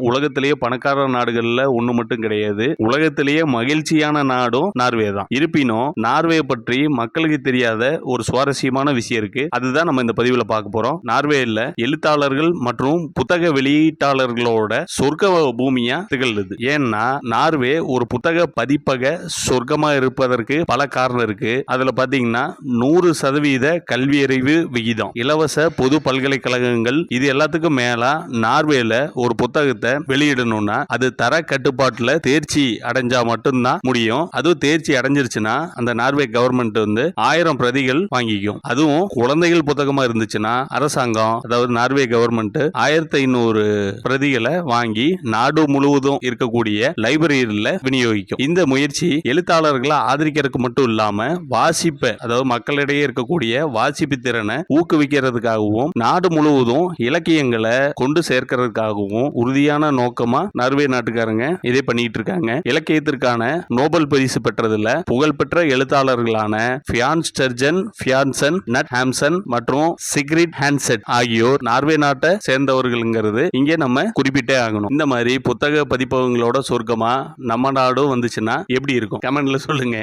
உலகத்திலேயே பணக்கார நாடுகள்ல ஒண்ணு மட்டும் கிடையாது. உலகத்திலேயே மகிழ்ச்சியான நாடும் நார்வே தான். இருப்பினும் நார்வே பற்றி மக்களுக்கு தெரியாத ஒரு சுவாரஸ்யமான விஷயம் இருக்கு. அதுதான் நம்ம இந்த பதிவுல பார்க்க போறோம். நார்வேல எழுத்தாளர்கள் மற்றும் புத்தக வெளியீட்டாளர்களோட சொர்க்க பூமியா திகழ்து. ஏன்னா நார்வே ஒரு புத்தக பதிப்பக சொர்க்கமா இருப்பதற்கு பல காரணம் இருக்கு. அதுல பாத்தீங்கன்னா 100% கல்வியறிவு விகிதம், இலவச பொது பல்கலைக்கழகங்கள், இது எல்லாத்துக்கும் மேல நார்வேல ஒரு புத்தகத்தை வெளியிடணும்னா அது தர கட்டுப்பாட்டுல தேர்ச்சி அடைஞ்சா மட்டும்தான் முடியும். அதுவும் தேர்ச்சி அடைஞ்சிருச்சுன்னா அந்த நார்வே கவர்மெண்ட் 1000 பிரதிகள் வாங்கிக்கும். அதுவும் குழந்தைகள் புத்தகமா இருந்துச்சுன்னா அரசாங்கம், அதாவது நார்வே கவர்மெண்ட் 1500 பிரதிகளை வாங்கி நாடு முழுவதும் இருக்கக்கூடிய லைப்ரரியில விநியோகிக்கும். இந்த முயற்சி எழுத்தாளர்களை ஆதரிக்கிறதுக்கு மட்டும் இல்லாம வாசிப்பை, அதாவது மக்களிடையே இருக்கக்கூடிய வாசிப்பு திறனை ஊக்குவிக்கிறதுக்காகவும் நாடு முழுவதும் இலக்கியங்களை கொண்டு சேர்க்கிறதுக்காகவும் உறுதியான நோக்கமா நார்வே நாட்டுக்காரங்க இதை பண்ணிட்டு இருக்காங்க. இலக்கியத்திற்கான நோபல் பரிசு பெற்றதுல புகழ்பெற்ற எழுத்தாளர்களான ஃபியான் ஸ்டர்ஜன், ஃபியான்சன், நட் ஹாம்சன் மற்றும் சிக்ரிட் ஹான்செட் ஆகியோர் நார்வே நாட்டை சேர்ந்தவர்கள்ங்கிறது இங்கே நம்ம குறிப்பிட்டே ஆகணும். இந்த மாதிரி புத்தக பதிப்பகங்களோட சொர்க்கமா நம்ம நாடும் வந்துச்சுன்னா எப்படி இருக்கும்? கமெண்ட்ல சொல்லுங்க.